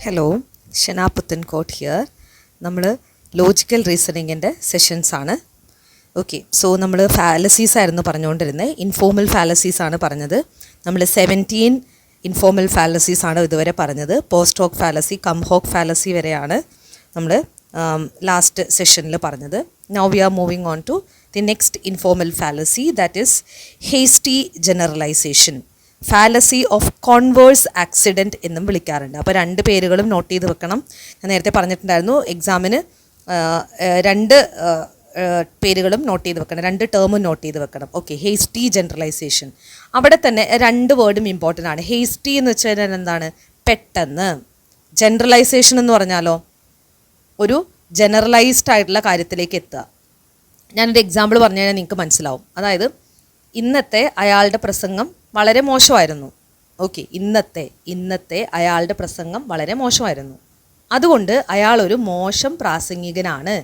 Hello, Shena Puthenkot here. നമ്മൾ logical റീസണിങ്ങിൻ്റെ സെഷൻസാണ്. ഓക്കെ, സോ നമ്മൾ ഫാലസീസ് ആയിരുന്നു പറഞ്ഞുകൊണ്ടിരുന്നത്. ഇൻഫോർമൽ ഫാലസീസ് ആണ് പറഞ്ഞത്. നമ്മൾ 17 ഇൻഫോർമൽ ഫാലസീസ് ആണ് ഇതുവരെ പറഞ്ഞത്. Post hoc fallacy, cum hoc fallacy വരെയാണ് നമ്മൾ ലാസ്റ്റ് സെഷനിൽ പറഞ്ഞത്. Now we are moving on to the next informal fallacy, that is hasty generalisation. Fallacy of converse accident എന്നും വിളിക്കാറുണ്ട്. അപ്പോൾ രണ്ട് പേരുകളും നോട്ട് ചെയ്ത് വെക്കണം. ഞാൻ നേരത്തെ പറഞ്ഞിട്ടുണ്ടായിരുന്നു, എക്സാമിന് രണ്ട് പേരുകളും നോട്ട് ചെയ്ത് വെക്കണം, രണ്ട് ടേമും നോട്ട് ചെയ്ത് വെക്കണം. Okay, hasty generalisation. അവിടെ തന്നെ രണ്ട് വേർഡും ഇമ്പോർട്ടൻ്റ് ആണ്. ഹേസ്റ്റി എന്ന് വെച്ച് കഴിഞ്ഞാൽ എന്താണ്? പെട്ടെന്ന്. ജനറലൈസേഷൻ എന്ന് പറഞ്ഞാലോ ഒരു ജനറലൈസ്ഡ് ആയിട്ടുള്ള കാര്യത്തിലേക്ക് എത്തുക. ഞാനൊരു എക്സാമ്പിൾ പറഞ്ഞു കഴിഞ്ഞാൽ നിങ്ങൾക്ക് മനസ്സിലാവും. അതായത് ഇന്നത്തെ അയാളുടെ പ്രസംഗം വളരെ മോശമായിരുന്നു. ഓക്കെ, ഇന്നത്തെ അയാളുടെ പ്രസംഗം വളരെ മോശമായിരുന്നു, അതുകൊണ്ട് അയാളൊരു മോശം പ്രാസംഗികനാണ്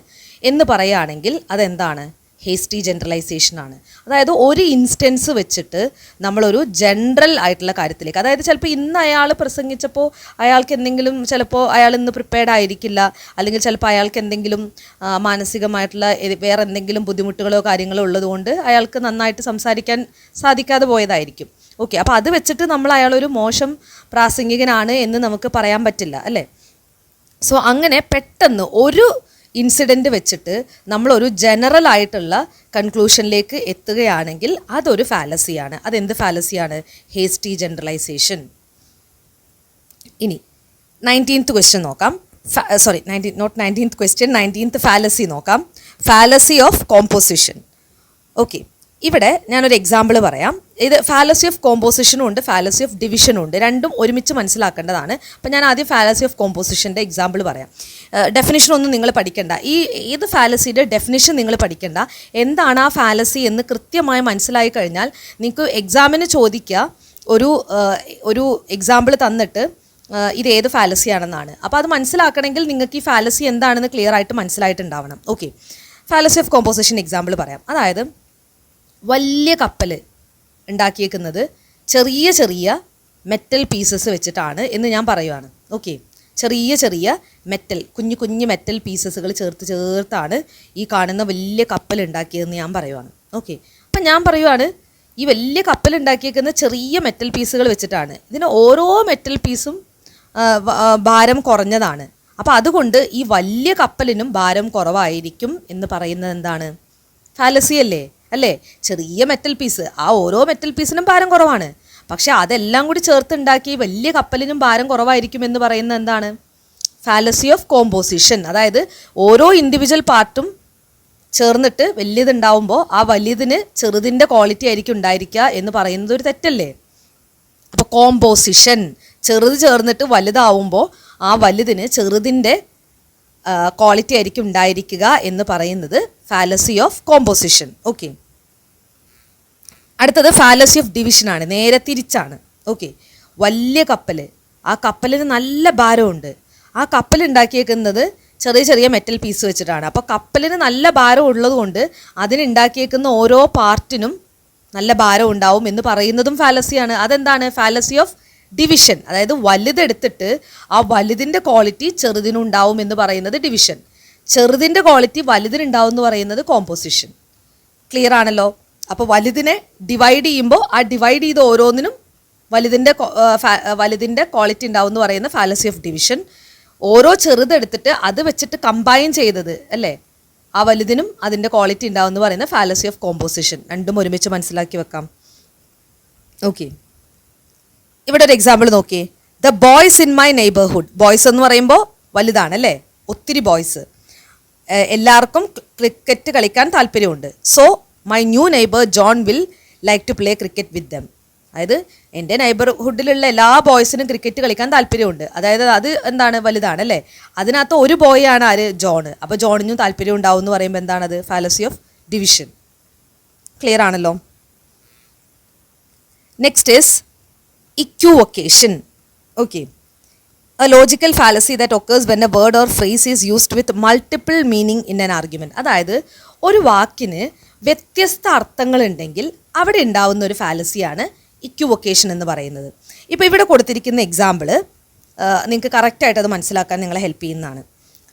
എന്ന് പറയുകയാണെങ്കിൽ അതെന്താണ്? ഹേസ്റ്റി ജനറലൈസേഷൻ ആണ്. അതായത് ഒരു ഇൻസ്റ്റൻസ് വെച്ചിട്ട് നമ്മളൊരു ജനറൽ ആയിട്ടുള്ള കാര്യത്തിലേക്ക്, അതായത് ചിലപ്പോൾ ഇന്ന് അയാൾ പ്രസംഗിച്ചപ്പോൾ അയാൾക്ക് എന്തെങ്കിലും, ചിലപ്പോൾ അയാൾ ഇന്ന് പ്രിപ്പയർഡ് ആയിരിക്കില്ല, അല്ലെങ്കിൽ ചിലപ്പോൾ അയാൾക്ക് എന്തെങ്കിലും മാനസികമായിട്ടുള്ള വേറെ എന്തെങ്കിലും ബുദ്ധിമുട്ടുകളോ കാര്യങ്ങളോ ഉള്ളതുകൊണ്ട് അയാൾക്ക് നന്നായിട്ട് സംസാരിക്കാൻ സാധിക്കാതെ പോയതായിരിക്കും. ഓക്കെ, അപ്പോൾ അത് വെച്ചിട്ട് നമ്മൾ അയാളൊരു മോശം പ്രാസംഗികനാണ് എന്ന് നമുക്ക് പറയാൻ പറ്റില്ല, അല്ലേ? സോ അങ്ങനെ പെട്ടെന്ന് ഒരു ഇൻസിഡൻറ്റ് വെച്ചിട്ട് നമ്മളൊരു ജനറൽ ആയിട്ടുള്ള കൺക്ലൂഷനിലേക്ക് എത്തുകയാണെങ്കിൽ അതൊരു ഫാലസിയാണ്. അതെന്ത് ഫാലസിയാണ്? Hasty generalisation. ഇനി 19th ക്വസ്റ്റ്യൻ നോക്കാം. സോറി, 19th ഫാലസി നോക്കാം. Fallacy of composition. ഓക്കെ, ഇവിടെ ഞാനൊരു എക്സാമ്പിൾ പറയാം. ഇത് ഫാലസി ഓഫ് കോമ്പോസിഷനും ഉണ്ട്, ഫാലസി ഓഫ് ഡിവിഷനും ഉണ്ട്. രണ്ടും ഒരുമിച്ച് മനസ്സിലാക്കേണ്ടതാണ്. അപ്പം ഞാൻ ആദ്യം ഫാലസി ഓഫ് കോമ്പോസിഷൻ്റെ എക്സാമ്പിൾ പറയാം. ഡെഫിനിഷനൊന്നും നിങ്ങൾ പഠിക്കേണ്ട. ഏത് ഫാലസിയുടെ ഡെഫിനിഷൻ നിങ്ങൾ പഠിക്കേണ്ട. എന്താണ് ആ ഫാലസി എന്ന് കൃത്യമായി മനസ്സിലായി കഴിഞ്ഞാൽ നിങ്ങൾക്ക് എക്സാമിന് ചോദിക്കുക, ഒരു എക്സാമ്പിൾ തന്നിട്ട് ഇത് ഏത് ഫാലസിയാണെന്നാണ്. അപ്പോൾ അത് മനസ്സിലാക്കണമെങ്കിൽ നിങ്ങൾക്ക് ഈ ഫാലസി എന്താണെന്ന് ക്ലിയർ ആയിട്ട് മനസ്സിലായിട്ടുണ്ടാവണം. Okay, fallacy of composition example പറയാം. അതായത് വലിയ കപ്പൽ ഉണ്ടാക്കിയേക്കുന്നത് ചെറിയ ചെറിയ മെറ്റൽ പീസസ് വെച്ചിട്ടാണ് എന്ന് ഞാൻ പറയുവാണ്. ഓക്കെ, ചെറിയ ചെറിയ കുഞ്ഞു മെറ്റൽ പീസസുകൾ ചേർത്താണ് ഈ കാണുന്ന വലിയ കപ്പൽ ഉണ്ടാക്കിയതെന്ന് ഞാൻ പറയുവാണ്. ഓക്കെ, അപ്പം ഞാൻ പറയുവാണ് ഈ വലിയ കപ്പൽ ഉണ്ടാക്കിയേക്കുന്ന ചെറിയ മെറ്റൽ പീസുകൾ വെച്ചിട്ടാണ്. ഇതിന് ഓരോ മെറ്റൽ പീസും ഭാരം കുറഞ്ഞതാണ്. അപ്പോൾ അതുകൊണ്ട് ഈ വലിയ കപ്പലിനും ഭാരം കുറവായിരിക്കും എന്ന് പറയുന്നത് എന്താണ്? ഫാലസി അല്ലേ? ചെറിയ മെറ്റൽ പീസ്, ആ ഓരോ മെറ്റൽ പീസിനും ഭാരം കുറവാണ്, പക്ഷെ അതെല്ലാം കൂടി ചേർത്തുണ്ടാക്കി വലിയ കപ്പലിനും ഭാരം കുറവായിരിക്കും എന്ന് പറയുന്നത് എന്താണ്? Fallacy of composition. അതായത് ഓരോ ഇൻഡിവിജ്വൽ പാർട്ടും ചേർന്നിട്ട് വലിയതുണ്ടാവുമ്പോൾ ആ വലിയതിന് ചെറുതിൻ്റെ ക്വാളിറ്റി ആയിരിക്കും ഉണ്ടായിരിക്കുക എന്ന് പറയുന്നത് ഒരു തെറ്റല്ലേ? അപ്പോൾ കോമ്പോസിഷൻ, ചെറുത് ചേർന്നിട്ട് വലുതാവുമ്പോൾ ആ വലുതിന് ചെറുതിൻ്റെ ക്വാളിറ്റി ആയിരിക്കും ഉണ്ടായിരിക്കുക എന്ന് പറയുന്നത് ഫാലസി ഓഫ് കോമ്പോസിഷൻ. ഓക്കെ, അടുത്തത് ഫാലസി ഓഫ് ഡിവിഷനാണ്. നേരെ തിരിച്ചാണ്. ഓക്കെ, വലിയ കപ്പൽ, ആ കപ്പലിന് നല്ല ഭാരമുണ്ട്. ആ കപ്പൽ ഉണ്ടാക്കിയേക്കുന്നത് ചെറിയ ചെറിയ മെറ്റൽ പീസ് വെച്ചിട്ടാണ്. അപ്പോൾ കപ്പലിന് നല്ല ഭാരം ഉള്ളതുകൊണ്ട് അതിനുണ്ടാക്കിയേക്കുന്ന ഓരോ പാർട്ടിനും നല്ല ഭാരം ഉണ്ടാവും എന്ന് പറയുന്നതും ഫാലസിയാണ്. അതെന്താണ്? Fallacy of division. അതായത് വലുതെടുത്തിട്ട് ആ വലുതിൻ്റെ ക്വാളിറ്റി ചെറുതിനുണ്ടാവും എന്ന് പറയുന്നത് ഡിവിഷൻ. ചെറുതിൻ്റെ ക്വാളിറ്റി വലുതിനുണ്ടാവും എന്ന് പറയുന്നത് കോമ്പോസിഷൻ. ക്ലിയർ ആണല്ലോ? അപ്പോൾ വലുതിനെ ഡിവൈഡ് ചെയ്യുമ്പോൾ ആ ഡിവൈഡ് ചെയ്ത് ഓരോന്നിനും വലുതിൻ്റെ ക്വാളിറ്റി ഉണ്ടാവും എന്ന് പറയുന്ന ഫാലസി ഓഫ് ഡിവിഷൻ. ഓരോ ചെറുതെടുത്തിട്ട് അത് വെച്ചിട്ട് കമ്പൈൻ ചെയ്തത് അല്ലേ, ആ വലുതിനും അതിൻ്റെ ക്വാളിറ്റി ഉണ്ടാവും എന്ന് പറയുന്ന ഫാലസി ഓഫ് കോമ്പോസിഷൻ. രണ്ടും ഒരുമിച്ച് മനസ്സിലാക്കി വെക്കാം. ഓക്കെ, ഇവിടെ ഒരു എക്സാമ്പിൾ നോക്കിയേ. The boys in my neighbourhood. Boys എന്ന് പറയുമ്പോൾ വലുതാണ് അല്ലേ, ഒത്തിരി ബോയ്സ്. എല്ലാവർക്കും ക്രിക്കറ്റ് കളിക്കാൻ താല്പര്യമുണ്ട്. So my new neighbour John will like to play cricket with them. അതായത് എൻ്റെ നെയ്ബർഹുഡിലുള്ള എല്ലാ ബോയ്സിനും ക്രിക്കറ്റ് കളിക്കാൻ താല്പര്യമുണ്ട്. അതായത് അത് എന്താണ്? വലുതാണ് അല്ലേ. അതിനകത്ത് ഒരു ബോയ് ആണ് ആര്? ജോൺ. അപ്പോൾ ജോണിനും താല്പര്യം ഉണ്ടാവും എന്ന് പറയുമ്പോൾ എന്താണത്? Fallacy of division. ക്ലിയർ ആണല്ലോ? Next is equivocation. Okay, a logical fallacy that occurs when a word or phrase is used with multiple meaning in an argument. അതായത് ഒരു വാക്കിന് വ്യത്യസ്ത അർത്ഥങ്ങളുണ്ടെങ്കിൽ അവിടെ ഉണ്ടാവുന്ന ഒരു ഫാലസിയാണ് ഇക്വിവൊക്കേഷൻ എന്ന് പറയുന്നത്. ഇപ്പോൾ ഇവിടെ കൊടുത്തിരിക്കുന്ന എക്സാമ്പിൾ നിങ്ങൾക്ക് കറക്റ്റായിട്ട് അത് മനസ്സിലാക്കാൻ നിങ്ങളെ ഹെൽപ്പ് ചെയ്യുന്നതാണ്.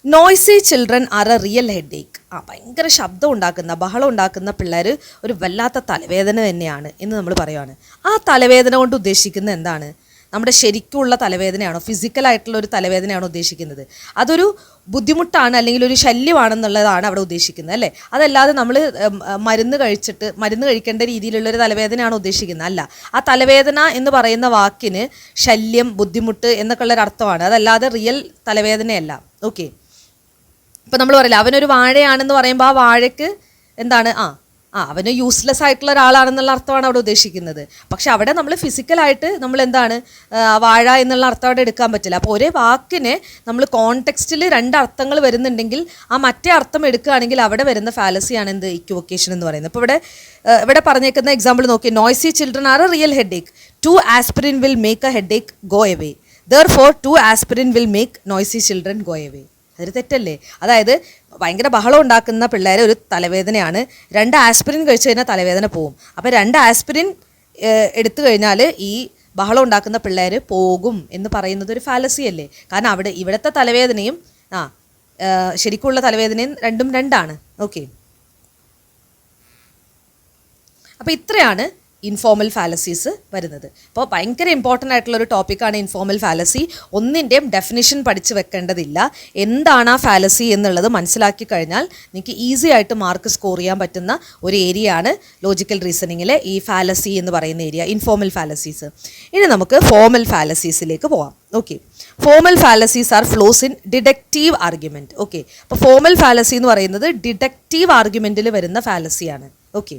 Noisy children are a real headache. ഭയങ്കര ശബ്ദം ഉണ്ടാക്കുന്ന, ബഹളം ഉണ്ടാക്കുന്ന പിള്ളേർ ഒരു വല്ലാത്ത തലവേദന തന്നെയാണ് എന്ന് നമ്മൾ പറയുവാണ്. ആ തലവേദന കൊണ്ട് ഉദ്ദേശിക്കുന്നത് എന്താണ്? നമ്മുടെ ശരിക്കുള്ള തലവേദനയാണോ, ഫിസിക്കലായിട്ടുള്ള ഒരു തലവേദനയാണോ ഉദ്ദേശിക്കുന്നത്? അതൊരു ബുദ്ധിമുട്ടാണ് അല്ലെങ്കിൽ ഒരു ശല്യമാണെന്നുള്ളതാണ് അവിടെ ഉദ്ദേശിക്കുന്നത്, അല്ലേ? അതല്ലാതെ നമ്മൾ മരുന്ന് കഴിക്കേണ്ട രീതിയിലുള്ളൊരു തലവേദനയാണോ ഉദ്ദേശിക്കുന്നത്? അല്ല. ആ തലവേദന എന്ന് പറയുന്ന വാക്കിന് ശല്യം, ബുദ്ധിമുട്ട് എന്നൊക്കെ ഉള്ളൊരർത്ഥമാണ്, അതല്ലാതെ റിയൽ തലവേദനയല്ല. ഓക്കെ. ഇപ്പം നമ്മൾ പറയില്ല അവനൊരു വാഴയാണെന്ന് പറയുമ്പോൾ ആ വാഴയ്ക്ക് എന്താണ്, അവന് യൂസ്ലെസ് ആയിട്ടുള്ള ഒരാളാണെന്നുള്ള അർത്ഥമാണ് അവിടെ ഉദ്ദേശിക്കുന്നത്. പക്ഷെ അവിടെ നമ്മൾ ഫിസിക്കലായിട്ട് നമ്മൾ എന്താണ്, വാഴ എന്നുള്ള അർത്ഥം അവിടെ എടുക്കാൻ പറ്റില്ല. അപ്പോൾ ഒരേ വാക്കിനെ നമ്മൾ കോണ്ടെക്സ്റ്റിൽ രണ്ട് അർത്ഥങ്ങൾ വരുന്നുണ്ടെങ്കിൽ ആ മറ്റേ അർത്ഥം എടുക്കുകയാണെങ്കിൽ അവിടെ വരുന്ന ഫാലസിയാണ് എന്ത്, ഇക്വിവൊക്കേഷൻ എന്ന് പറയുന്നത്. അപ്പോൾ ഇവിടെ പറഞ്ഞേക്കുന്ന എക്സാമ്പിൾ നോക്കി, noisy children are a real head Ek. 2 aspirin will make a headache go away. Therefore 2 aspirin will make noisy children go away. അതൊരു തെറ്റല്ലേ? അതായത് ഭയങ്കര ബഹളം ഉണ്ടാക്കുന്ന പിള്ളേരെ ഒരു തലവേദനയാണ്, 2 ആസ്പിരിൻ കഴിച്ചു കഴിഞ്ഞാൽ തലവേദന പോവും. അപ്പോൾ 2 ആസ്പിരിൻ എടുത്തു കഴിഞ്ഞാൽ ഈ ബഹളം ഉണ്ടാക്കുന്ന പിള്ളേർ പോകും എന്ന് പറയുന്നത് ഒരു ഫാലസി അല്ലേ? കാരണം ഇവിടുത്തെ തലവേദനയും ശരിക്കുള്ള തലവേദനയും രണ്ടും രണ്ടാണ്. ഓക്കെ. അപ്പോൾ ഇത്രയാണ് ഇൻഫോർമൽ ഫാലസീസ് വരുന്നത്. അപ്പോൾ ഭയങ്കര ഇമ്പോർട്ടൻ്റ് ആയിട്ടുള്ളൊരു ടോപ്പിക്കാണ് ഇൻഫോർമൽ ഫാലസി. ഒന്നിൻ്റെയും ഡെഫിനിഷൻ പഠിച്ചു വെക്കേണ്ടതില്ല. എന്താണ് ആ ഫാലസി എന്നുള്ളത് മനസ്സിലാക്കി കഴിഞ്ഞാൽ നിങ്ങൾക്ക് ഈസി ആയിട്ട് മാർക്ക് സ്കോർ ചെയ്യാൻ പറ്റുന്ന ഒരു ഏരിയയാണ് ലോജിക്കൽ റീസണിങ്ങിലെ ഈ ഫാലസി എന്ന് പറയുന്ന ഏരിയ, ഇൻഫോർമൽ ഫാലസീസ്. ഇനി നമുക്ക് ഫോർമൽ ഫാലസീസിലേക്ക് പോവാം. Okay. Formal fallacies are flaws in deductive argument. Okay. അപ്പോൾ ഫോർമൽ ഫാലസി എന്ന് പറയുന്നത് ഡിഡക്റ്റീവ് ആർഗ്യുമെൻറ്റിൽ വരുന്ന ഫാലസിയാണ്. ഓക്കെ.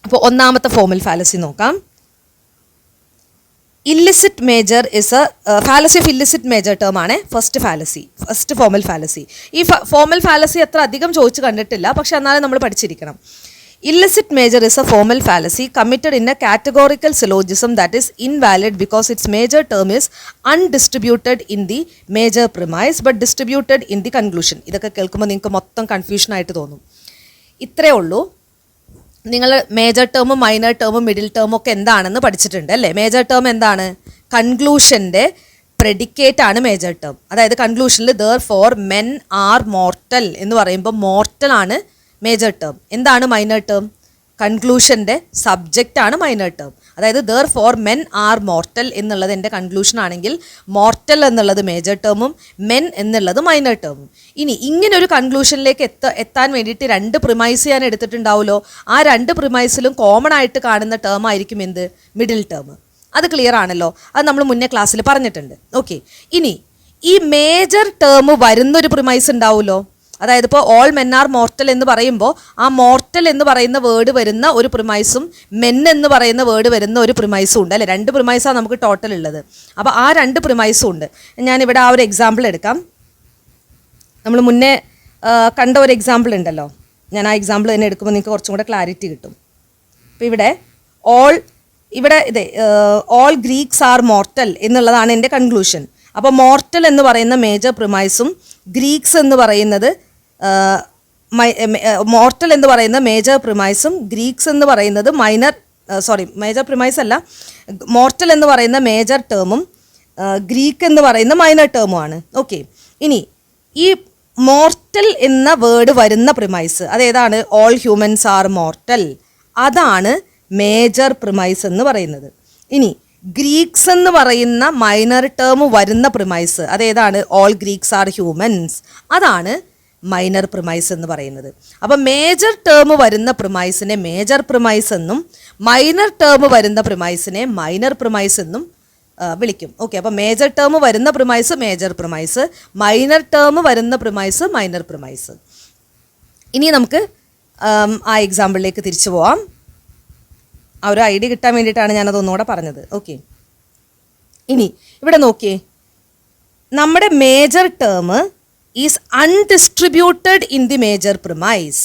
അപ്പോൾ ഒന്നാമത്തെ ഫോർമൽ ഫാലസി നോക്കാം. Illicit major is fallacy of illicit major term ആണ് ഫസ്റ്റ് ഫോർമൽ ഫാലസി. ഈ ഫോർമൽ ഫാലസി അത്ര അധികം ചോദിച്ചു കണ്ടിട്ടില്ല, പക്ഷെ എന്നാലും നമ്മൾ പഠിച്ചിരിക്കണം. Illicit major is a formal fallacy committed in a categorical syllogism that is invalid because its major term is undistributed in the major premise but distributed in the conclusion. ഇതൊക്കെ കേൾക്കുമ്പോൾ നിങ്ങൾക്ക് മൊത്തം കൺഫ്യൂഷനായിട്ട് തോന്നും. ഇത്രയേ ഉള്ളൂ. നിങ്ങൾ മേജർ ടേമും മൈനർ ടേമും മിഡിൽ ടേമും ഒക്കെ എന്താണെന്ന് പഠിച്ചിട്ടുണ്ട്, അല്ലേ? മേജർ ടേം എന്താണ്? കൺക്ലൂഷൻ്റെ പ്രെഡിക്കേറ്റ് ആണ് മേജർ ടേം. അതായത് കൺക്ലൂഷനിൽ therefore men are mortal എന്ന് പറയുമ്പോൾ മോർട്ടൽ ആണ് മേജർ ടേം. എന്താണ് മൈനർ ടേം? കൺക്ലൂഷൻ്റെ സബ്ജക്റ്റ് ആണ് മൈനർ ടേം. അതായത് therefore men are mortal എന്നുള്ളത് എൻ്റെ കൺക്ലൂഷൻ ആണെങ്കിൽ മോർട്ടൽ എന്നുള്ളത് മേജർ ടേമും മെൻ എന്നുള്ളത് മൈനർ ടേമും. ഇനി ഇങ്ങനെ ഒരു കൺക്ലൂഷനിലേക്ക് എത്താൻ വേണ്ടിയിട്ട് 2 പ്രിമൈസ് ഞാൻ എടുത്തിട്ടുണ്ടാവുമല്ലോ. ആ 2 പ്രിമൈസിലും കോമൺ ആയിട്ട് കാണുന്ന ടേം ആയിരിക്കും എന്ത്? Middle term. അത് ക്ലിയർ ആണല്ലോ? അത് നമ്മൾ മുന്നേ ക്ലാസ്സിൽ പറഞ്ഞിട്ടുണ്ട്. ഓക്കെ. ഇനി ഈ മേജർ ടേം വരുന്നൊരു പ്രിമൈസ് ഉണ്ടാവുമല്ലോ. അതായത് ഇപ്പോൾ ഓൾ മെൻ ആർ മോർട്ടൽ എന്ന് പറയുമ്പോൾ ആ മോർട്ടൽ എന്ന് പറയുന്ന വേർഡ് വരുന്ന ഒരു പ്രിമൈസും മെൻ എന്ന് പറയുന്ന വേർഡ് വരുന്ന ഒരു പ്രിമൈസും ഉണ്ട്, അല്ലേ? 2 പ്രിമൈസാണ് നമുക്ക് ടോട്ടൽ ഉള്ളത്. അപ്പോൾ ആ 2 പ്രിമൈസും ഉണ്ട്. ഞാനിവിടെ ആ ഒരു എക്സാമ്പിൾ എടുക്കാം. നമ്മൾ മുന്നേ കണ്ട ഒരു എക്സാമ്പിൾ ഉണ്ടല്ലോ, ഞാൻ ആ എക്സാമ്പിൾ തന്നെ എടുക്കുമ്പോൾ നിങ്ങൾക്ക് കുറച്ചും കൂടെ ക്ലാരിറ്റി കിട്ടും. അപ്പോൾ ഓൾ ഗ്രീക്സ് ആർ മോർട്ടൽ എന്നുള്ളതാണ് എൻ്റെ കൺക്ലൂഷൻ. അപ്പോൾ മോർട്ടൽ എന്ന് പറയുന്ന മേജർ പ്രിമൈസും ഗ്രീക്സ് എന്ന് പറയുന്നത് മോർട്ടൽ എന്ന് പറയുന്ന മേജർ പ്രിമൈസും ഗ്രീക്സ് എന്ന് പറയുന്നത് മേജർ പ്രിമൈസ് അല്ല, മോർട്ടൽ എന്ന് പറയുന്ന മേജർ ടേമും ഗ്രീക്ക് എന്ന് പറയുന്ന മൈനർ ടേമുമാണ്. ഓക്കെ. ഇനി ഈ മോർട്ടൽ എന്ന വേർഡ് വരുന്ന പ്രിമൈസ് അതേതാണ്? All humans are mortal. അതാണ് മേജർ പ്രിമൈസ് എന്ന് പറയുന്നത്. ഇനി ഗ്രീക്സ് എന്ന് പറയുന്ന മൈനർ ടേം വരുന്ന പ്രിമൈസ് അതേതാണ്? All Greeks are humans. അതാണ് മൈനർ പ്രിമൈസ് എന്ന് പറയുന്നത്. അപ്പോൾ മേജർ ടേം വരുന്ന പ്രിമൈസിനെ മേജർ പ്രിമൈസ് എന്നും മൈനർ ടേം വരുന്ന പ്രിമൈസിനെ മൈനർ പ്രിമൈസ് എന്നും വിളിക്കും. ഓക്കെ. അപ്പോൾ മേജർ ടേം വരുന്ന premise major premise, minor term വരുന്ന പ്രിമൈസ് മൈനർ പ്രിമൈസ്. ഇനി നമുക്ക് ആ എക്സാമ്പിളിലേക്ക് തിരിച്ചു പോവാം. ആ ഒരു ഐഡിയ കിട്ടാൻ വേണ്ടിയിട്ടാണ് ഞാനത് ഒന്നുകൂടെ പറഞ്ഞത്. ഓക്കെ. ഇനി ഇവിടെ നോക്കിയേ, നമ്മുടെ major term is undistributed in the major premise.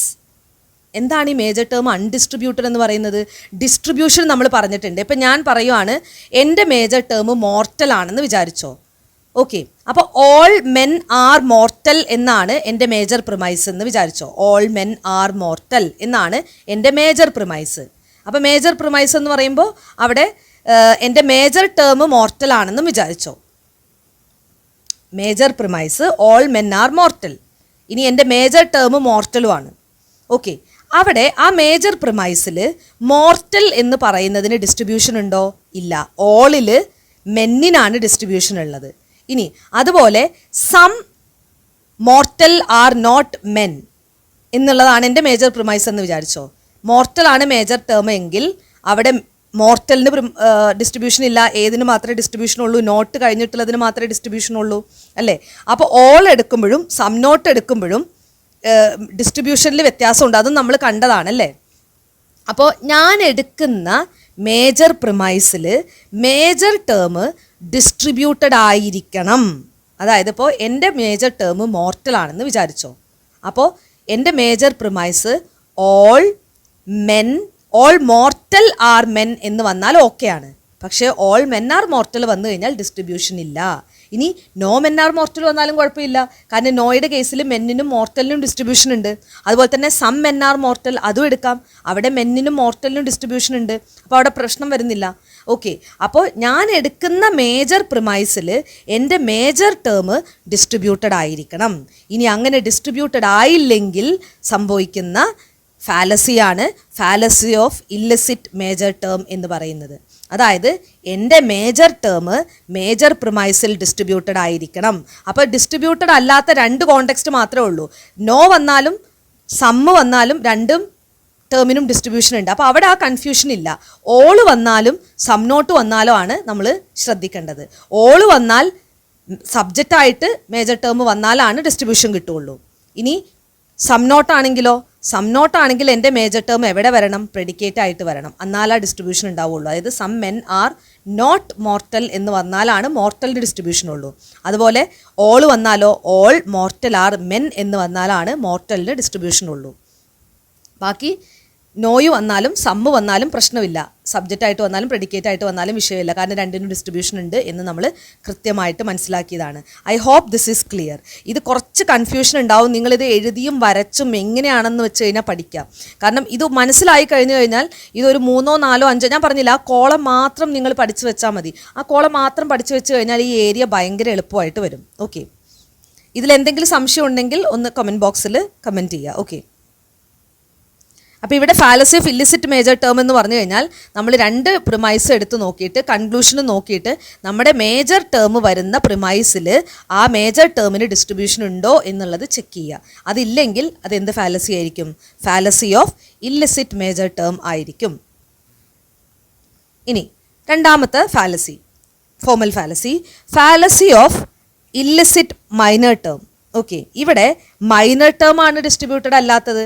എന്താണ് ഈ മേജർ ടേം അൺഡിസ്ട്രിബ്യൂട്ടഡ് എന്ന് പറയുന്നത്? ഡിസ്ട്രിബ്യൂഷൻ നമ്മൾ പറഞ്ഞിട്ടുണ്ട്. ഇപ്പം ഞാൻ പറയുവാണ് എൻ്റെ മേജർ ടേം മോർട്ടൽ ആണെന്ന് വിചാരിച്ചോ. ഓക്കെ. അപ്പോൾ ഓൾ മെൻ ആർ മോർട്ടൽ എന്നാണ് എൻ്റെ മേജർ പ്രിമൈസ് എന്ന് വിചാരിച്ചോ. ഓൾ മെൻ ആർ മോർട്ടൽ എന്നാണ് എൻ്റെ മേജർ പ്രിമൈസ്. അപ്പോൾ മേജർ പ്രിമൈസ് എന്ന് പറയുമ്പോൾ അവിടെ എൻ്റെ മേജർ ടേം മോർട്ടൽ ആണെന്നും വിചാരിച്ചോ. Major premise all men are mortal. ഇനി എൻ്റെ മേജർ ടേം മോർട്ടലുമാണ്. ഓക്കെ, അവിടെ ആ മേജർ പ്രിമൈസിൽ മോർട്ടൽ എന്ന് പറയുന്നതിന് ഡിസ്ട്രിബ്യൂഷൻ ഉണ്ടോ? ഇല്ല. ഓളിൽ മെന്നിനാണ് ഡിസ്ട്രിബ്യൂഷൻ ഉള്ളത്. ഇനി അതുപോലെ some mortal are not men എന്നുള്ളതാണ് എൻ്റെ മേജർ പ്രിമൈസ് എന്ന് വിചാരിച്ചോ. മോർട്ടൽ ആണ് മേജർ ടേം എങ്കിൽ അവിടെ മോർട്ടലിന് ഡിസ്ട്രിബ്യൂഷൻ ഇല്ല. ഏതിന് മാത്രമേ ഡിസ്ട്രിബ്യൂഷൻ ഉള്ളൂ? നോട്ട് കഴിഞ്ഞിട്ടുള്ളതിന് മാത്രമേ ഡിസ്ട്രിബ്യൂഷൻ ഉള്ളൂ അല്ലേ? അപ്പോൾ ഓൾ എടുക്കുമ്പോഴും സം നോട്ട് എടുക്കുമ്പോഴും ഡിസ്ട്രിബ്യൂഷനിൽ വ്യത്യാസമുണ്ട്. അതും നമ്മൾ കണ്ടതാണല്ലേ. അപ്പോൾ ഞാൻ എടുക്കുന്ന മേജർ പ്രിമൈസിൽ മേജർ ടേം ഡിസ്ട്രിബ്യൂട്ടഡ് ആയിരിക്കണം. അതായത് ഇപ്പോൾ എൻ്റെ മേജർ ടേം മോർട്ടൽ ആണെന്ന് വിചാരിച്ചോ. അപ്പോൾ എൻ്റെ major premise all men, all mortal are men എന്ന് വന്നാൽ ഓക്കെയാണ്. പക്ഷേ ഓൾ മെൻ ആർ മോർട്ടൽ വന്നു കഴിഞ്ഞാൽ ഡിസ്ട്രിബ്യൂഷൻ ഇല്ല. ഇനി നോ മെൻ ആർ മോർട്ടൽ വന്നാലും കുഴപ്പമില്ല. കാരണം നോയുടെ കേസിൽ മെന്നിനും മോർട്ടലിനും ഡിസ്ട്രിബ്യൂഷൻ ഉണ്ട്. അതുപോലെ തന്നെ സം മെൻ ആർ മോർട്ടൽ അതും എടുക്കാം. അവിടെ മെന്നിനും മോർട്ടലിനും ഡിസ്ട്രിബ്യൂഷൻ ഉണ്ട്. അപ്പോൾ അവിടെ പ്രശ്നം വരുന്നില്ല. ഓക്കെ, അപ്പോൾ ഞാൻ എടുക്കുന്ന മേജർ പ്രിമൈസിൽ എൻ്റെ മേജർ ടേം ഡിസ്ട്രിബ്യൂട്ടഡ് ആയിരിക്കണം. ഇനി അങ്ങനെ ഡിസ്ട്രിബ്യൂട്ടഡ് ആയില്ലെങ്കിൽ സംഭവിക്കുന്ന ഫാലസിയാണ് fallacy of illicit major term എന്ന് പറയുന്നത്. അതായത് എൻ്റെ മേജർ ടേം മേജർ പ്രിമൈസിൽ ഡിസ്ട്രിബ്യൂട്ടഡ് ആയിരിക്കണം. അപ്പോൾ ഡിസ്ട്രിബ്യൂട്ടഡ് അല്ലാത്ത രണ്ട് കോണ്ടെക്സ്റ്റ് മാത്രമേ ഉള്ളൂ. നോ വന്നാലും സമ്മ് വന്നാലും രണ്ടും ടേമിനും ഡിസ്ട്രിബ്യൂഷൻ ഉണ്ട്. അപ്പോൾ അവിടെ ആ കൺഫ്യൂഷൻ ഇല്ല. ഓള് വന്നാലും സം നോട്ട് വന്നാലും ആണ് നമ്മൾ ശ്രദ്ധിക്കേണ്ടത്. ഓള് വന്നാൽ സബ്ജക്റ്റായിട്ട് മേജർ ടേം വന്നാലാണ് ഡിസ്ട്രിബ്യൂഷൻ കിട്ടുള്ളൂ. ഇനി സം നോട്ടാണെങ്കിലോ, സം നോട്ടാണെങ്കിൽ എൻ്റെ മേജർ ടേം എവിടെ വരണം? പ്രെഡിക്കേറ്റ് ആയിട്ട് വരണം. എന്നാലാ ഡിസ്ട്രിബ്യൂഷൻ ഉണ്ടാവുള്ളൂ. അതായത് some men are not mortal എന്ന് വന്നാലാണ് മോർട്ടലിൻ്റെ ഡിസ്ട്രിബ്യൂഷൻ ഉള്ളൂ. അതുപോലെ ഓൾ വന്നാലോ ഓൾ മോർട്ടൽ ആർ മെൻ എന്ന് വന്നാലാണ് മോർട്ടലിൻ്റെ ഡിസ്ട്രിബ്യൂഷൻ ഉള്ളൂ. ബാക്കി നോയ് വന്നാലും സമ്മ് വന്നാലും പ്രശ്നമില്ല. സബ്ജക്റ്റ് ആയിട്ട് വന്നാലും പ്രെഡിക്കേറ്റ് ആയിട്ട് വന്നാലും വിഷയമില്ല. കാരണം രണ്ടിനും ഡിസ്ട്രിബ്യൂഷൻ ഉണ്ട് എന്ന് നമ്മൾ കൃത്യമായിട്ട് മനസ്സിലാക്കിയതാണ്. I hope this is clear. ഇത് കുറച്ച് കൺഫ്യൂഷൻ ഉണ്ടാവും. നിങ്ങളിത് എഴുതിയും വരച്ചും എങ്ങനെയാണെന്ന് വെച്ച് കഴിഞ്ഞാൽ പഠിക്കാം. കാരണം ഇത് മനസ്സിലായി കഴിഞ്ഞു കഴിഞ്ഞാൽ ഇതൊരു 3, 4, 5 ഞാൻ പറഞ്ഞില്ല, ആ കോളം മാത്രം നിങ്ങൾ പഠിച്ചു വെച്ചാൽ മതി. ആ കോളം മാത്രം പഠിച്ചു വെച്ച് കഴിഞ്ഞാൽ ഈ ഏരിയ ഭയങ്കര എളുപ്പമായിട്ട് വരും. ഓക്കെ, ഇതിലെന്തെങ്കിലും സംശയം ഉണ്ടെങ്കിൽ ഒന്ന് കമൻറ്റ് ബോക്സിൽ കമൻറ്റ് ചെയ്യുക. ഓക്കെ, അപ്പോൾ ഇവിടെ fallacy of illicit major term എന്ന് പറഞ്ഞു കഴിഞ്ഞാൽ നമ്മൾ രണ്ട് പ്രിമൈസ് എടുത്ത് നോക്കിയിട്ട് കൺക്ലൂഷന് നോക്കിയിട്ട് നമ്മുടെ മേജർ ടേം വരുന്ന പ്രിമൈസിൽ ആ മേജർ ടേമിന് ഡിസ്ട്രിബ്യൂഷൻ ഉണ്ടോ എന്നുള്ളത് ചെക്ക് ചെയ്യുക. അതില്ലെങ്കിൽ അതെന്ത് ഫാലസി ആയിരിക്കും? Fallacy of illicit major term ആയിരിക്കും. ഇനി രണ്ടാമത്തെ fallacy, formal fallacy, fallacy of illicit minor term. Okay, ഇവിടെ മൈനർ ടേം ആണ് ഡിസ്ട്രിബ്യൂട്ടഡ് അല്ലാത്തത്.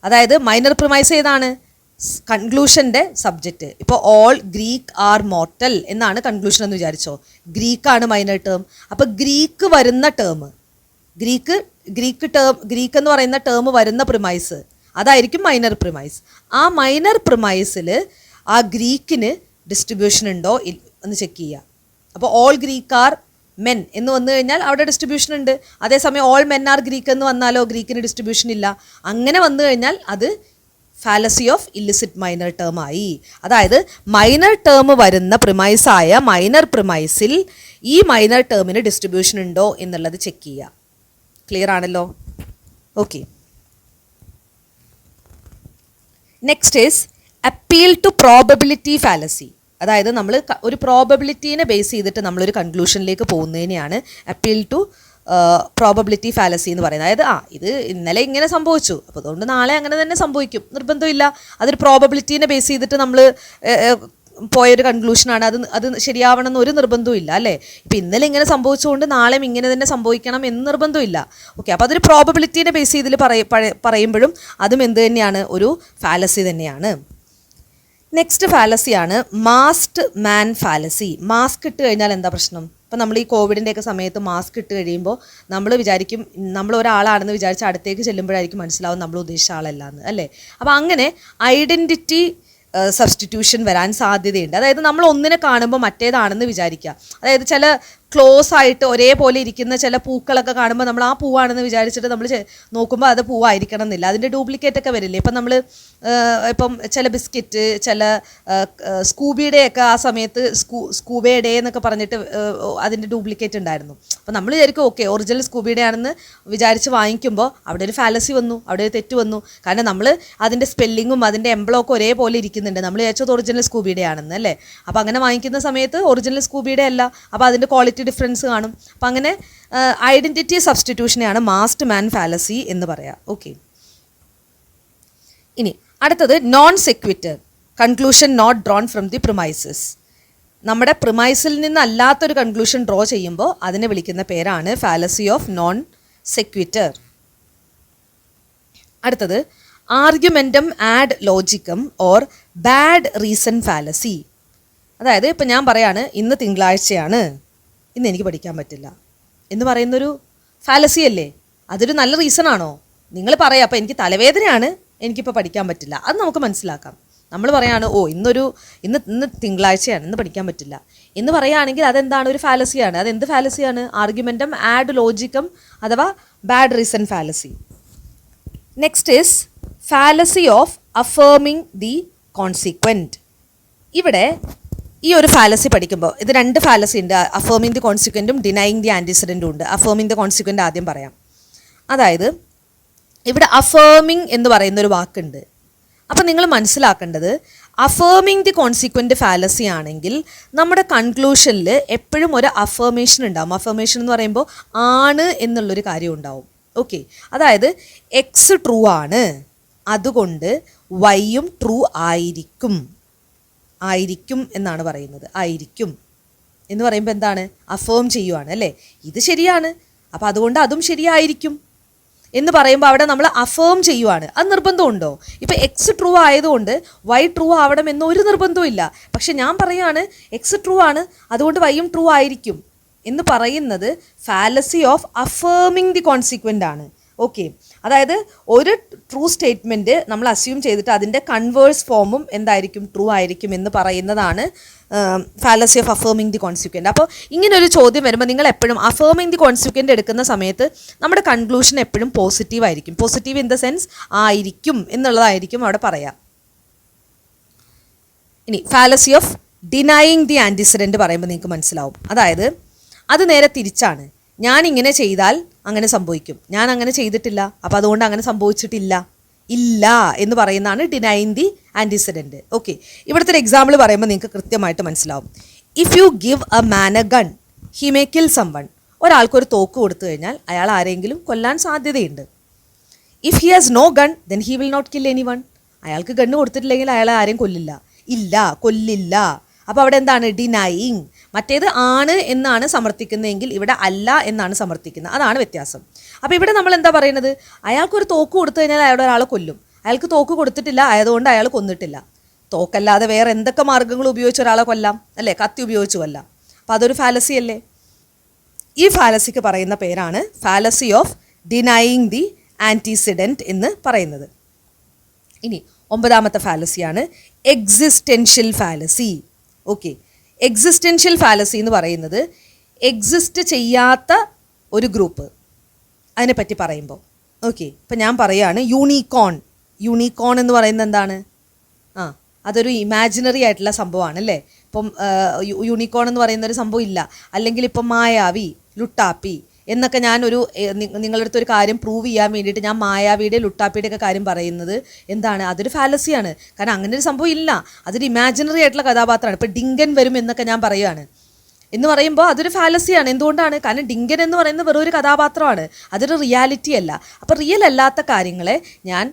അതായത് മൈനർ പ്രിമൈസ് ഏതാണ്? കൺക്ലൂഷൻ്റെ സബ്ജക്റ്റ്. ഇപ്പോൾ ഓൾ ഗ്രീക്ക് ആർ മോർട്ടൽ എന്നാണ് കൺക്ലൂഷൻ എന്ന് വിചാരിച്ചോ. ഗ്രീക്കാണ് മൈനർ ടേം. അപ്പോൾ ഗ്രീക്ക് വരുന്ന ടേം, ഗ്രീക്ക് എന്ന് പറയുന്ന ടേം വരുന്ന പ്രിമൈസ് അതായിരിക്കും മൈനർ പ്രിമൈസ്. ആ മൈനർ പ്രിമൈസിൽ ആ ഗ്രീക്കിന് ഡിസ്ട്രിബ്യൂഷൻ ഉണ്ടോ എന്ന് ചെക്ക് ചെയ്യുക. അപ്പോൾ ഓൾ ഗ്രീക്ക് ആർ മെൻ എന്ന് വന്നു കഴിഞ്ഞാൽ അവിടെ ഡിസ്ട്രിബ്യൂഷൻ ഉണ്ട്. അതേസമയം ഓൾ മെൻ ആർ ഗ്രീക്ക് എന്ന് വന്നാലോ ഗ്രീക്കിന് ഡിസ്ട്രിബ്യൂഷൻ ഇല്ല. അങ്ങനെ വന്നു കഴിഞ്ഞാൽ അത് fallacy of illicit minor term ആയി. അതായത് മൈനർ ടേം വരുന്ന പ്രിമൈസായ മൈനർ പ്രിമൈസിൽ ഈ മൈനർ ടേമിന് ഡിസ്ട്രിബ്യൂഷൻ ഉണ്ടോ എന്നുള്ളത് ചെക്ക് ചെയ്യുക. ക്ലിയർ ആണല്ലോ? Okay, next is appeal to probability fallacy. അതായത് നമ്മൾ ഒരു പ്രോബബിലിറ്റീനെ ബേസ് ചെയ്തിട്ട് നമ്മളൊരു കൺക്ലൂഷനിലേക്ക് പോകുന്നതിനെയാണ് അപ്പീൽ ടു പ്രോബബിലിറ്റി ഫാലസി എന്ന് പറയുന്നത്. അതായത് ഇത് ഇന്നലെ ഇങ്ങനെ സംഭവിച്ചു, അപ്പോൾ അതുകൊണ്ട് നാളെ അങ്ങനെ തന്നെ സംഭവിക്കും നിർബന്ധമില്ല. അതൊരു പ്രോബബിലിറ്റീനെ ബേസ് ചെയ്തിട്ട് നമ്മൾ പോയൊരു കൺക്ലൂഷനാണ്. അത് ശരിയാവണം എന്നൊരു നിർബന്ധവും ഇല്ല അല്ലേ. ഇപ്പം ഇന്നലെ ഇങ്ങനെ സംഭവിച്ചുകൊണ്ട് നാളെയും ഇങ്ങനെ തന്നെ സംഭവിക്കണം എന്ന് നിർബന്ധമില്ല. ഓക്കെ, അപ്പോൾ അതൊരു പ്രോബബിലിറ്റീനെ ബേസ് ചെയ്തിൽ പറയുമ്പോഴും അതും എന്ത് തന്നെയാണ്? ഒരു ഫാലസി തന്നെയാണ്. നെക്സ്റ്റ് ഫാലസിയാണ് മാസ്ക്ഡ് മാൻ ഫാലസി. മാസ്ക് ഇട്ട് കഴിഞ്ഞാൽ എന്താ പ്രശ്നം? ഇപ്പം നമ്മൾ ഈ കോവിഡിൻ്റെയൊക്കെ സമയത്ത് മാസ്ക് ഇട്ട് കഴിയുമ്പോൾ നമ്മൾ വിചാരിക്കും നമ്മൾ ഒരാളാണെന്ന് വിചാരിച്ച് അടുത്തേക്ക് ചെല്ലുമ്പോഴായിരിക്കും മനസ്സിലാവും നമ്മൾ ഉദ്ദേശിച്ച ആളല്ല എന്ന് അല്ലേ. അപ്പോൾ അങ്ങനെ ഐഡൻറ്റിറ്റി സബ്സ്റ്റിറ്റ്യൂഷൻ വരാൻ സാധ്യതയുണ്ട്. അതായത് നമ്മൾ ഒന്നിനെ കാണുമ്പോൾ മറ്റേതാണെന്ന് വിചാരിക്കുക. അതായത് ചില ക്ലോസ് ആയിട്ട് ഒരേപോലെ ഇരിക്കുന്ന ചില പൂക്കളൊക്കെ കാണുമ്പോൾ നമ്മൾ ആ പൂവാണെന്ന് വിചാരിച്ചിട്ട് നമ്മൾ നോക്കുമ്പോൾ അത് പൂവായിരിക്കണം എന്നില്ല, അതിൻ്റെ ഡ്യൂപ്ലിക്കേറ്റ് ഒക്കെ വരില്ലേ. ഇപ്പം നമ്മൾ ഇപ്പം ചില ബിസ്ക്കറ്റ്, ചില സ്കൂബിയുടെയൊക്കെ ആ സമയത്ത് സ്കൂബയുടെ എന്നൊക്കെ പറഞ്ഞിട്ട് അതിൻ്റെ ഡ്യൂപ്ലിക്കേറ്റ് ഉണ്ടായിരുന്നു. അപ്പം നമ്മൾ വിചാരിക്കും ഓക്കെ ഒറിജിനൽ സ്കൂബിയുടെ ആണെന്ന് വിചാരിച്ച് വാങ്ങിക്കുമ്പോൾ അവിടെ ഒരു ഫാലസി വന്നു, അവിടെ ഒരു തെറ്റ് വന്നു. കാരണം നമ്മൾ അതിൻ്റെ സ്പെല്ലിങ്ങും അതിൻ്റെ എംബ്ലമൊക്കെ ഒരേപോലെ ഇരിക്കുന്നുണ്ട്, നമ്മൾ വിചാരിച്ചത് ഒറിജിനൽ സ്കൂബിയുടെ ആണെന്ന് അല്ലേ. അപ്പോൾ അങ്ങനെ വാങ്ങിക്കുന്ന സമയത്ത് ഒറിജിനൽ സ്കൂബിയുടെ അല്ല, അപ്പോൾ അതിൻ്റെ ക്വാളിറ്റി ഡിഫറൻസ് കാണും. അപ്പം അങ്ങനെ ഐഡൻറ്റിറ്റി സബ്സ്റ്റിറ്റ്യൂഷനെയാണ് മാസ്ഡ് മാൻ ഫാലസി എന്ന് പറയാം. ഓക്കെ, ഇനി അടുത്തത് non sequitur, conclusion not drawn from the premises. നമ്മുടെ പ്രിമൈസിൽ നിന്നല്ലാത്തൊരു കൺക്ലൂഷൻ ഡ്രോ ചെയ്യുമ്പോൾ അതിനെ വിളിക്കുന്ന പേരാണ് ഫാലസി ഓഫ് നോൺ സെക്വിറ്റർ. അടുത്തത് argumentum ad logicam or bad reason fallacy. അതായത് ഇപ്പം ഞാൻ പറയാണ് ഇന്ന് തിങ്കളാഴ്ചയാണ്, ഇന്ന് എനിക്ക് പഠിക്കാൻ പറ്റില്ല എന്ന് പറയുന്നൊരു ഫാലസി അല്ലേ, അതൊരു നല്ല റീസൺ ആണോ? നിങ്ങൾ പറയാം അപ്പോൾ എനിക്ക് തലവേദനയാണ്, എനിക്കിപ്പോൾ പഠിക്കാൻ പറ്റില്ല, അത് നമുക്ക് മനസ്സിലാക്കാം. നമ്മൾ പറയാണ് ഇന്ന് തിങ്കളാഴ്ചയാണ്, ഇന്ന് പഠിക്കാൻ പറ്റില്ല എന്ന് പറയുകയാണെങ്കിൽ അതെന്താണ്? ഒരു ഫാലസിയാണ്. അതെന്ത് ഫാലസിയാണ്? ആർഗ്യുമെൻറ്റം ആഡ് ലോജിക്കം അഥവാ bad reason fallacy. Next is fallacy of affirming the consequent. ഇവിടെ ഈ ഒരു ഫാലസി പഠിക്കുമ്പോൾ ഇത് രണ്ട് ഫാലസി ഉണ്ട്, അഫേമിങ് ദി കോൺസിക്വൻറ്റും ഡിനൈയിങ് ദി ആൻറ്റിസിഡൻറ്റും ഉണ്ട്. അഫേമിങ് ദി കോൺസിക്വൻറ്റ് ആദ്യം പറയാം. അതായത് ഇവിടെ അഫേമിങ് എന്ന് പറയുന്നൊരു വാക്കുണ്ട്. അപ്പം നിങ്ങൾ മനസ്സിലാക്കേണ്ടത് അഫേമിങ് ദി കോൺസിക്വൻറ്റ് ഫാലസി ആണെങ്കിൽ നമ്മുടെ കൺക്ലൂഷനിൽ എപ്പോഴും ഒരു അഫേമേഷൻ ഉണ്ടാവും. അഫേമേഷൻ എന്ന് പറയുമ്പോൾ ആണ് എന്നുള്ളൊരു കാര്യം ഉണ്ടാവും. ഓക്കെ, അതായത് എക്സ് ട്രൂ ആണ്, അതുകൊണ്ട് വൈയും ട്രൂ ആയിരിക്കും എന്നാണ് പറയുന്നത്. ആയിരിക്കും എന്ന് പറയുമ്പോൾ എന്താണ്? അഫേം ചെയ്യുവാണ് അല്ലേ, ഇത് ശരിയാണ് അപ്പോൾ അതുകൊണ്ട് അതും ശരിയായിരിക്കും എന്ന് പറയുമ്പോൾ അവിടെ നമ്മൾ അഫേം ചെയ്യുവാണ്. അത് നിർബന്ധമുണ്ടോ? ഇപ്പോൾ എക്സ് ട്രൂ ആയതുകൊണ്ട് വൈ ട്രൂ ആവണം എന്നൊരു നിർബന്ധവും ഇല്ല. പക്ഷെ ഞാൻ പറയുകയാണ് എക്സ് ട്രൂ ആണ് അതുകൊണ്ട് വൈയും ട്രൂ ആയിരിക്കും എന്ന് പറയുന്നത് fallacy of affirming the consequent ആണ്. ഓക്കെ, അതായത് ഒരു ട്രൂ സ്റ്റേറ്റ്മെൻറ്റ് നമ്മൾ അസ്യൂം ചെയ്തിട്ട് അതിൻ്റെ കൺവേഴ്സ് ഫോമും എന്തായിരിക്കും? ട്രൂ ആയിരിക്കും എന്ന് പറയുന്നതാണ് fallacy of affirming the consequent. അപ്പോൾ ഇങ്ങനെ ഒരു ചോദ്യം വരുമ്പോൾ നിങ്ങൾ എപ്പോഴും അഫേമിങ് ദി കോൺസിക്വൻ്റ് എടുക്കുന്ന സമയത്ത് നമ്മുടെ കൺക്ലൂഷൻ എപ്പോഴും പോസിറ്റീവ് ആയിരിക്കും. പോസിറ്റീവ് ഇൻ ദ സെൻസ് ആയിരിക്കും എന്നുള്ളതായിരിക്കും അവിടെ പറയാം. ഇനി fallacy of denying the antecedent പറയുമ്പോൾ നിങ്ങൾക്ക് മനസ്സിലാവും. അതായത് അത് നേരെ തിരിച്ചാണ്. ഞാൻ ഇങ്ങനെ ചെയ്താൽ അങ്ങനെ സംഭവിക്കും, ഞാൻ അങ്ങനെ ചെയ്തിട്ടില്ല അപ്പോൾ അതുകൊണ്ട് അങ്ങനെ സംഭവിച്ചിട്ടില്ല ഇല്ല എന്ന് പറയുന്നതാണ് ഡിനൈയിങ് ദി ആൻറ്റിസിഡൻറ്റ്. ഓക്കെ, ഇവിടുത്തെ ഒരു എക്സാമ്പിൾ പറയുമ്പോൾ നിങ്ങൾക്ക് കൃത്യമായിട്ട് മനസ്സിലാവും. If you give a man a gun he may kill someone. ഒരാൾക്കൊരു തോക്ക് കൊടുത്തു കഴിഞ്ഞാൽ അയാൾ ആരെങ്കിലും കൊല്ലാൻ സാധ്യതയുണ്ട്. If he has no gun then he will not kill anyone. അയാൾക്ക് ഗണ്ണ് കൊടുത്തിട്ടില്ലെങ്കിൽ അയാളെ ആരെയും കൊല്ലില്ല. അപ്പോൾ അവിടെ എന്താണ്? ഡിനൈയിങ്. മറ്റേത് ആണ് എന്നാണ് സമർത്ഥിക്കുന്നതെങ്കിൽ ഇവിടെ അല്ല എന്നാണ് സമർത്ഥിക്കുന്നത്, അതാണ് വ്യത്യാസം. അപ്പോൾ ഇവിടെ നമ്മൾ എന്താ പറയുന്നത്? അയാൾക്കൊരു തോക്ക് കൊടുത്തു കഴിഞ്ഞാൽ അയാളുടെ ഒരാളെ കൊല്ലും. അയാൾക്ക് തോക്ക് കൊടുത്തിട്ടില്ല ആയതുകൊണ്ട് അയാൾ കൊന്നിട്ടില്ല. തോക്കല്ലാതെ വേറെ എന്തൊക്കെ മാർഗ്ഗങ്ങൾ ഉപയോഗിച്ച് ഒരാളെ കൊല്ലാം അല്ലേ? കത്തി ഉപയോഗിച്ച് കൊല്ലാം. അപ്പോൾ അതൊരു ഫാലസി അല്ലേ? ഈ ഫാലസിക്ക് പറയുന്ന പേരാണ് fallacy of denying the antecedent എന്ന് പറയുന്നത്. ഇനി 9ാമത്തെ ഫാലസിയാണ് existential fallacy. Okay, existential fallacy എന്ന് പറയുന്നത് എക്സിസ്റ്റ് ചെയ്യാത്ത ഒരു ഗ്രൂപ്പ് അതിനെപ്പറ്റി പറയുമ്പോൾ. ഓക്കെ, ഇപ്പം ഞാൻ പറയുകയാണ് യൂണിക്കോൺ എന്ന് പറയുന്നത് എന്താണ്? അതൊരു ഇമാജിനറി ആയിട്ടുള്ള സംഭവമാണ് അല്ലേ. ഇപ്പം യൂണിക്കോൺ എന്ന് പറയുന്നൊരു സംഭവം ഇല്ല. അല്ലെങ്കിൽ ഇപ്പം മായാവി, ലുട്ടാപ്പി എന്നൊക്കെ ഞാനൊരു നിങ്ങളുടെ അടുത്തൊരു കാര്യം പ്രൂവ് ചെയ്യാൻ വേണ്ടിയിട്ട് ഞാൻ മായാവിയുടെ ലുട്ടാപ്പിയുടെ ഒക്കെ കാര്യം പറയുന്നത് എന്താണ്? അതൊരു ഫാലസിയാണ്. കാരണം അങ്ങനെ ഒരു സംഭവം ഇല്ല, അതൊരു ഇമാജിനറി ആയിട്ടുള്ള കഥാപാത്രമാണ്. ഇപ്പോൾ ഡിങ്കൻ വരും എന്നൊക്കെ ഞാൻ പറയുകയാണ് എന്ന് പറയുമ്പോൾ അതൊരു ഫാലസിയാണ്. എന്തുകൊണ്ടാണ്? കാരണം ഡിങ്കൻ എന്ന് പറയുന്നത് വെറും ഒരു കഥാപാത്രമാണ്, അതൊരു റിയാലിറ്റി അല്ല. അപ്പോൾ റിയൽ അല്ലാത്ത കാര്യങ്ങളെ ഞാൻ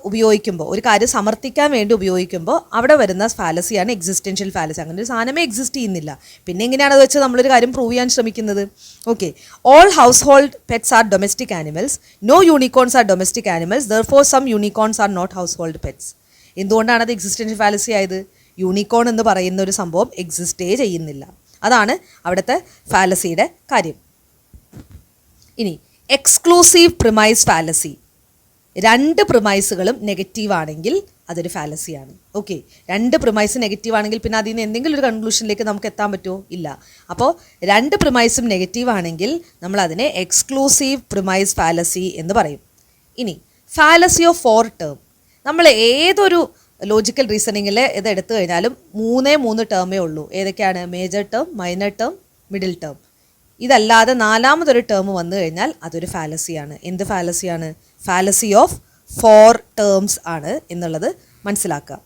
ഉപയോഗിക്കുമ്പോൾ, ഒരു കാര്യം സമർത്ഥിക്കാൻ വേണ്ടി ഉപയോഗിക്കുമ്പോൾ അവിടെ വരുന്ന ഫാലസിയാണ് എക്സിസ്റ്റൻഷ്യൽ ഫാലസി. അങ്ങനെ ഒരു സാധനമേ എക്സിസ്റ്റ് ചെയ്യുന്നില്ല, പിന്നെ എങ്ങനെയാണെന്ന് വെച്ചാൽ നമ്മളൊരു കാര്യം പ്രൂവ് ചെയ്യാൻ ശ്രമിക്കുന്നത്. Okay, all household pets are domestic animals, no unicorns are domestic animals, therefore some unicorns are not household pets. എന്തുകൊണ്ടാണ് അത് എക്സിസ്റ്റൻഷ്യൽ ഫാലസി ആയത്? യൂണിക്കോൺ എന്ന് പറയുന്ന ഒരു സംഭവം എക്സിസ്റ്റേ ചെയ്യുന്നില്ല. അതാണ് അവിടുത്തെ ഫാലസിയുടെ കാര്യം. ഇനി എക്സ്ക്ലൂസീവ് പ്രിമൈസ് ഫാലസി രണ്ട് പ്രിമൈസുകളും നെഗറ്റീവ് ആണെങ്കിൽ അതൊരു ഫാലസിയാണ്. ഓക്കെ, രണ്ട് പ്രിമൈസ് നെഗറ്റീവ് ആണെങ്കിൽ പിന്നെ അതിൽ നിന്ന് എന്തെങ്കിലും ഒരു കൺക്ലൂഷനിലേക്ക് നമുക്ക് എത്താൻ പറ്റുമോ? ഇല്ല. അപ്പോൾ രണ്ട് പ്രിമൈസും നെഗറ്റീവ് ആണെങ്കിൽ നമ്മൾ അതിനെ എക്സ്ക്ലൂസീവ് പ്രിമൈസ് ഫാലസി എന്ന് പറയും. ഇനി ഫാലസി ഓഫ് 4 ടേം. നമ്മൾ ഏതൊരു ലോജിക്കൽ റീസണിങ്ങിൽ ഇത് എടുത്തു കഴിഞ്ഞാലും 3 ടേമേ ഉള്ളൂ. ഏതൊക്കെയാണ്? Major term, minor term, middle term. ഇതല്ലാതെ നാലാമതൊരു ടേം വന്നു കഴിഞ്ഞാൽ അതൊരു ഫാലസിയാണ്. എന്ത് ഫാലസിയാണ്? ഫാലസി ഓഫ് 4 ടേംസ് ആണ് എന്നുള്ളത് മനസ്സിലാക്കുക.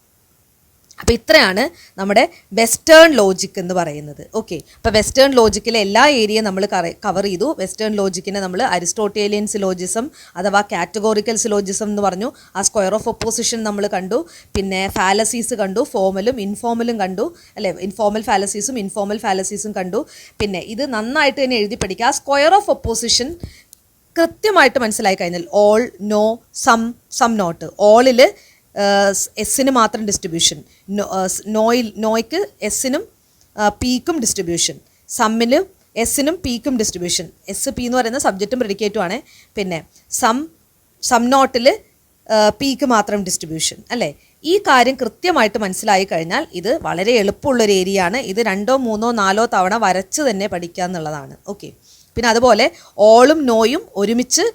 അപ്പോൾ ഇത്രയാണ് നമ്മുടെ വെസ്റ്റേൺ ലോജിക് എന്ന് പറയുന്നത്. ഓക്കെ, അപ്പോൾ വെസ്റ്റേൺ ലോജിക്കിലെ എല്ലാ ഏരിയയും നമ്മൾ കവർ ചെയ്തു. വെസ്റ്റേൺ ലോജിക്കിനെ നമ്മൾ അരിസ്റ്റോട്ടേലിയൻ സിലോജിസം അഥവാ കാറ്റഗോറിക്കൽ സിലോജിസം എന്ന് പറഞ്ഞു. ആ സ്ക്വയർ ഓഫ് ഒപ്പോസിഷൻ നമ്മൾ കണ്ടു. പിന്നെ ഫാലസീസ് കണ്ടു, ഫോമലും ഇൻഫോമലും കണ്ടു അല്ലേ? ഇൻഫോമൽ ഫാലസീസും ഇൻഫോമൽ ഫാലസീസും കണ്ടു. പിന്നെ ഇത് നന്നായിട്ട് തന്നെ എഴുതി പഠിക്കുക. ആ സ്ക്വയർ ഓഫ് ഒപ്പോസിഷൻ കൃത്യമായിട്ട് മനസ്സിലായി കഴിഞ്ഞാൽ ഓൾ, നോ, സം നോട്ട്. ഓളിൽ എസ്സിന് മാത്രം ഡിസ്ട്രിബ്യൂഷൻ, നോയ്ക്ക് എസ്സിനും പിക്കും ഡിസ്ട്രിബ്യൂഷൻ, സമ്മിൽ എസ്സിനും പിക്കും ഡിസ്ട്രിബ്യൂഷൻ. എസ് പി എന്ന് പറയുന്ന സബ്ജക്റ്റും പ്രെഡിക്കേറ്റും ആണ്. പിന്നെ സം നോട്ടിൽ പിക്ക് മാത്രം ഡിസ്ട്രിബ്യൂഷൻ അല്ലേ? ഈ കാര്യം കൃത്യമായിട്ട് മനസ്സിലായി കഴിഞ്ഞാൽ ഇത് വളരെ എളുപ്പമുള്ളൊരു ഏരിയ ആണ്. ഇത് 2, 3, 4 തവണ വരച്ച് തന്നെ പഠിക്കുക എന്നുള്ളതാണ്. ഓക്കെ, പിന്നെ അതുപോലെ ഓളും നോയും ഒരുമിച്ച്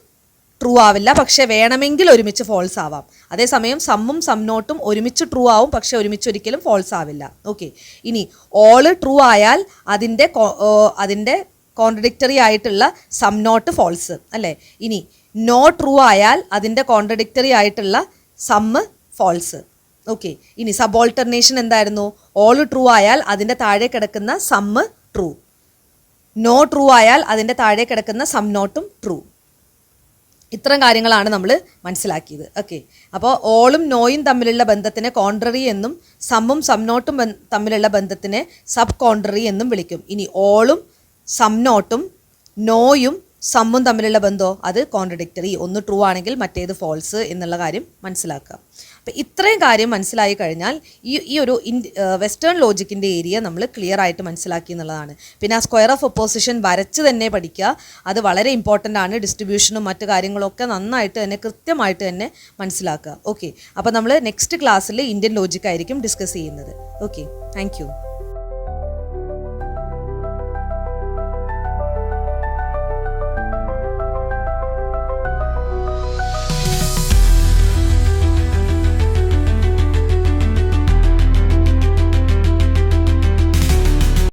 ട്രൂ ആവില്ല, പക്ഷേ വേണമെങ്കിൽ ഒരുമിച്ച് ഫോൾസ് ആവാം. അതേസമയം സമ്മും സം നോട്ടും ഒരുമിച്ച് ട്രൂ ആവും, പക്ഷേ ഒരുമിച്ച് ഒരിക്കലും ഫോൾസ് ആവില്ല. ഓക്കെ, ഇനി ഓള് ട്രൂ ആയാൽ അതിൻ്റെ കോൺട്രഡിക്റ്ററി ആയിട്ടുള്ള സം നോട്ട് ഫോൾസ് അല്ലേ? ഇനി നോ ട്രൂ ആയാൽ അതിൻ്റെ കോൺട്രഡിക്റ്ററി ആയിട്ടുള്ള സമ്മ് ഫോൾസ്. ഓക്കെ, ഇനി സബോൾട്ടർനേഷൻ എന്തായിരുന്നു? ഓള് ട്രൂ ആയാൽ അതിൻ്റെ താഴെ കിടക്കുന്ന സമ്മ് ട്രൂ, നോ ട്രൂ ആയാൽ അതിൻ്റെ താഴെ കിടക്കുന്ന സം നോട്ടും ട്രൂ. ഇത്തരം കാര്യങ്ങളാണ് നമ്മൾ മനസ്സിലാക്കിയത്. ഓക്കെ, അപ്പോൾ ഓളും നോയും തമ്മിലുള്ള ബന്ധത്തിനെ കോൺട്രറി എന്നും സമ്മും സം നോട്ടും തമ്മിലുള്ള ബന്ധത്തിനെ സബ് കോൺട്രറി എന്നും വിളിക്കും. ഇനി ഓളും സം നോട്ടും നോയും സമ്മും തമ്മിലുള്ള ബന്ധമോ അത് കോൺട്രഡിക്റ്ററി, ഒന്ന് ട്രൂ ആണെങ്കിൽ മറ്റേത് ഫോൾസ് എന്നുള്ള കാര്യം മനസ്സിലാക്കുക. അപ്പോൾ ഇത്രയും കാര്യം മനസ്സിലായി കഴിഞ്ഞാൽ ഈ ഒരു വെസ്റ്റേൺ ലോജിക്കിൻ്റെ ഏരിയ നമ്മൾ ക്ലിയർ ആയിട്ട് മനസ്സിലാക്കി എന്നുള്ളതാണ്. പിന്നെ ആ സ്ക്വയർ ഓഫ് ഒപ്പോസിഷൻ വരച്ച് തന്നെ പഠിക്കുക, അത് വളരെ ഇമ്പോർട്ടൻ്റ് ആണ്. ഡിസ്ട്രിബ്യൂഷനും മറ്റു കാര്യങ്ങളൊക്കെ നന്നായിട്ട് തന്നെ കൃത്യമായിട്ട് തന്നെ മനസ്സിലാക്കുക. ഓക്കെ, അപ്പോൾ നമ്മൾ നെക്സ്റ്റ് ക്ലാസ്സിൽ ഇന്ത്യൻ ലോജിക് ആയിരിക്കും ഡിസ്കസ് ചെയ്യുന്നത്. Okay, thank you.